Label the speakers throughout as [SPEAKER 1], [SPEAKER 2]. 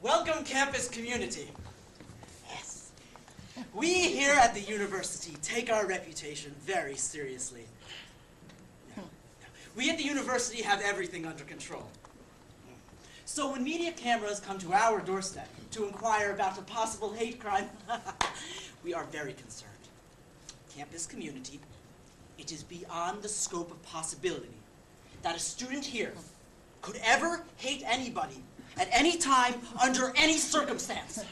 [SPEAKER 1] Welcome, campus community. Yes. We here at the university take our reputation very seriously. We at the university have everything under control. So when media cameras come to our doorstep to inquire about a possible hate crime, we are very concerned. Campus community, it is beyond the scope of possibility that a student here could ever hate anybody at any time under any circumstance.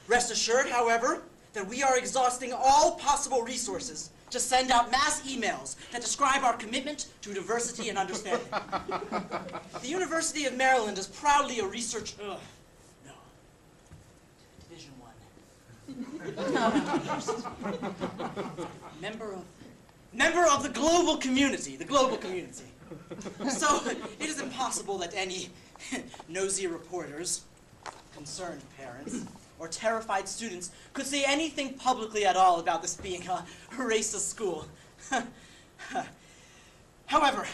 [SPEAKER 1] Rest assured, however, that we are exhausting all possible resources to send out mass emails that describe our commitment to diversity and understanding. The University of Maryland is proudly a research... Division I. Member of the global community, So it is impossible that any nosy reporters, concerned parents, or terrified students could say anything publicly at all about this being a racist school. However,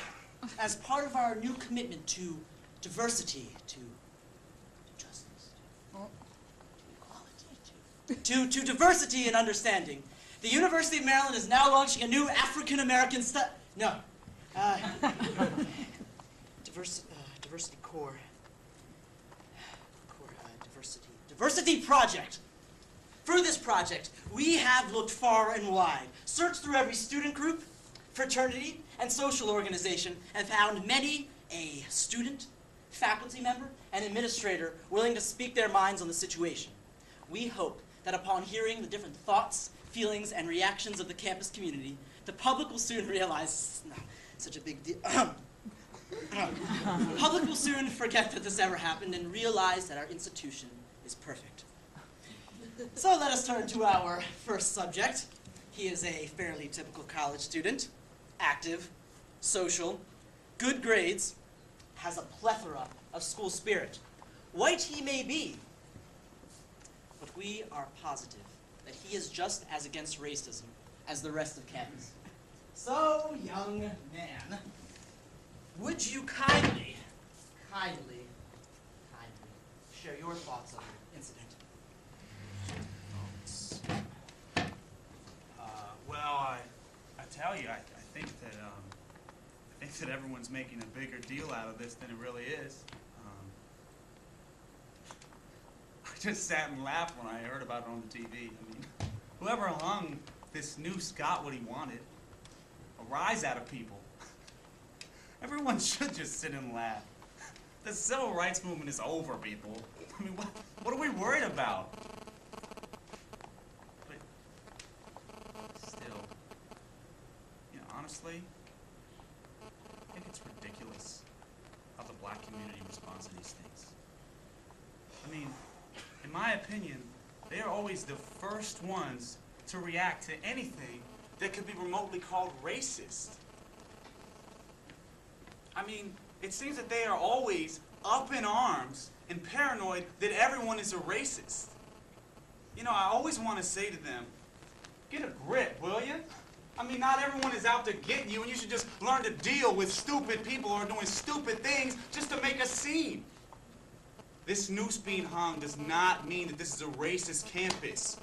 [SPEAKER 1] as part of our new commitment to diversity, to justice, to equality, to diversity and understanding, the University of Maryland is now launching a new African-American diversity project. Through this project, we have looked far and wide, searched through every student group, fraternity, and social organization, and found many a student, faculty member, and administrator willing to speak their minds on the situation. We hope that upon hearing the different thoughts, feelings, and reactions of the campus community, the public will soon realize it's not such a big deal. Public will soon forget that this ever happened and realize that our institution is perfect. So let us turn to our first subject. He is a fairly typical college student, active, social, good grades, has a plethora of school spirit. White he may be, but we are positive that he is just as against racism as the rest of campus. So, young man, would you kindly share your thoughts on the incident?
[SPEAKER 2] Well, I tell you, I think that everyone's making a bigger deal out of this than it really is. I just sat and laughed when I heard about it on the TV. I mean, whoever hung this noose got what he wanted. A rise out of people. Everyone should just sit and laugh. The civil rights movement is over, people. I mean, what are we worried about? But still, you know, honestly, I think it's ridiculous how the black community responds to these things. I mean, in my opinion, they are always the first ones to react to anything that could be remotely called racist. I mean, it seems that they are always up in arms and paranoid that everyone is a racist. You know, I always want to say to them, get a grip, will you? I mean, not everyone is out to get you, and you should just learn to deal with stupid people who are doing stupid things just to make a scene. This noose being hung does not mean that this is a racist campus.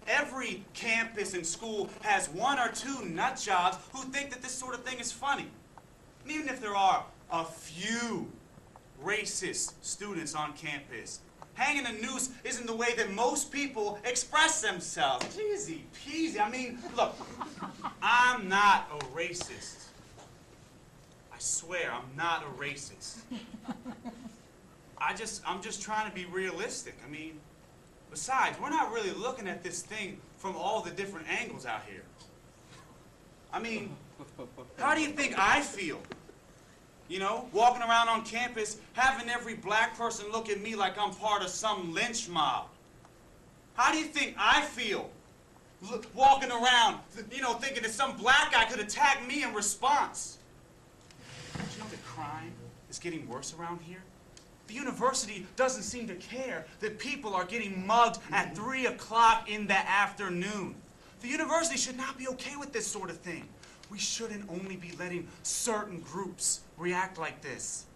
[SPEAKER 2] Every campus and school has one or two nut jobs who think that this sort of thing is funny. And even if there are a few racist students on campus, hanging a noose isn't the way that most people express themselves. Easy peasy. I mean, look, I'm not a racist. I swear, I'm not a racist. I'm just trying to be realistic. I mean, besides, we're not really looking at this thing from all the different angles out here. I mean, how do you think I feel? You know, walking around on campus, having every black person look at me like I'm part of some lynch mob. How do you think I feel? Walking around, you know, thinking that some black guy could attack me in response. Do you know the crime is getting worse around here? The university doesn't seem to care that people are getting mugged at 3 o'clock in the afternoon. The university should not be okay with this sort of thing. We shouldn't only be letting certain groups react like this.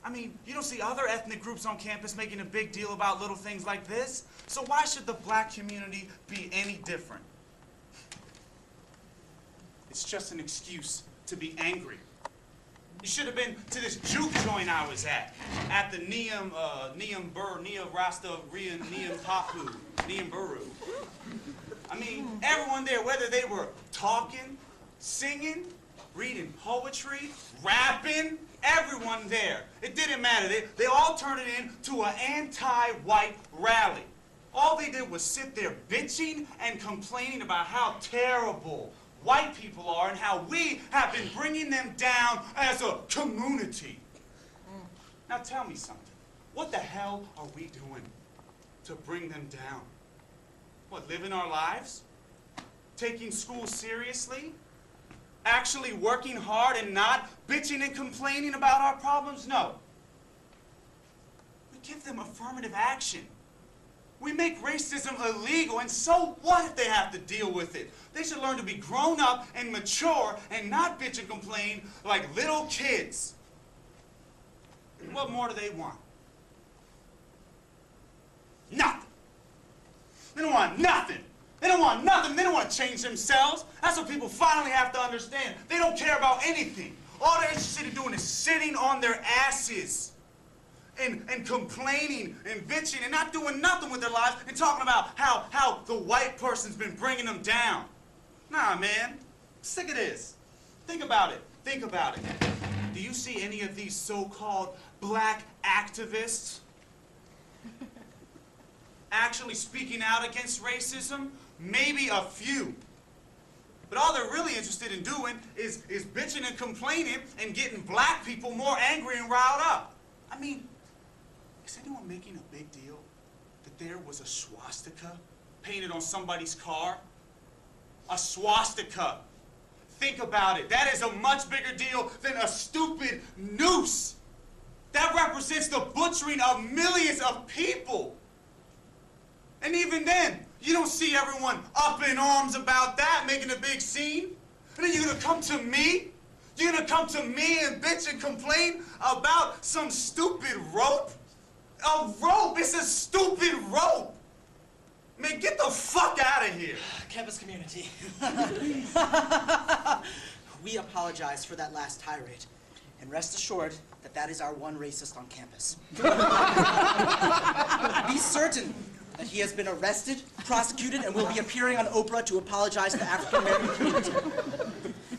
[SPEAKER 2] I mean, you don't see other ethnic groups on campus making a big deal about little things like this. So why should the black community be any different? It's just an excuse to be angry. You should have been to this juke joint I was at the Nyumburu. I mean, everyone there, whether they were talking, singing, reading poetry, rapping, everyone there, it didn't matter. They all turned it into an anti-white rally. All they did was sit there bitching and complaining about how terrible white people are and how we have been bringing them down as a community. Now tell me something. What the hell are we doing to bring them down? What, living our lives? Taking school seriously? Actually working hard and not bitching and complaining about our problems? No. We give them affirmative action. We make racism illegal, and so what if they have to deal with it? They should learn to be grown up and mature and not bitch and complain like little kids. What more do they want? Nothing. They don't want nothing. They don't want nothing. They don't want to change themselves. That's what people finally have to understand. They don't care about anything. All they're interested in doing is sitting on their asses and complaining and bitching and not doing nothing with their lives and talking about how the white person's been bringing them down. Nah, man. I'm sick of this. Think about it. Think about it. Do you see any of these so-called black activists actually speaking out against racism? Maybe a few. But all they're really interested in doing is bitching and complaining and getting black people more angry and riled up. I mean, is anyone making a big deal that there was a swastika painted on somebody's car? A swastika. Think about it. That is a much bigger deal than a stupid noose. That represents the butchering of millions of people. And even then, you don't see everyone up in arms about that, making a big scene. And then you're gonna come to me? You're gonna come to me and bitch and complain about some stupid rope? A rope! It's a stupid rope! Man, get the fuck out of here!
[SPEAKER 1] Campus community. We apologize for that last tirade. And rest assured that that is our one racist on campus. Be certain that he has been arrested, prosecuted, and will be appearing on Oprah to apologize to the African American community.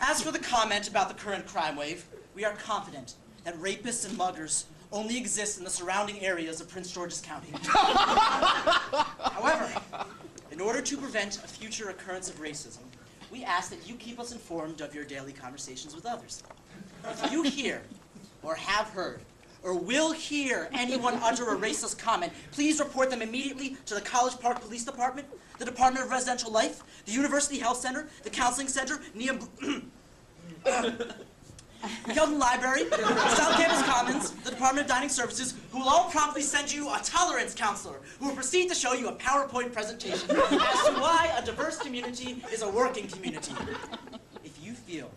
[SPEAKER 1] As for the comment about the current crime wave, we are confident that rapists and muggers only exist in the surrounding areas of Prince George's County. However, in order to prevent a future occurrence of racism, we ask that you keep us informed of your daily conversations with others. If you hear, or have heard, or will hear anyone utter a racist comment, please report them immediately to the College Park Police Department, the Department of Residential Life, the University Health Center, the Counseling Center, Kelton Library, South Campus Commons, the Department of Dining Services, who will all promptly send you a tolerance counselor who will proceed to show you a PowerPoint presentation as to why a diverse community is a working community. If you feel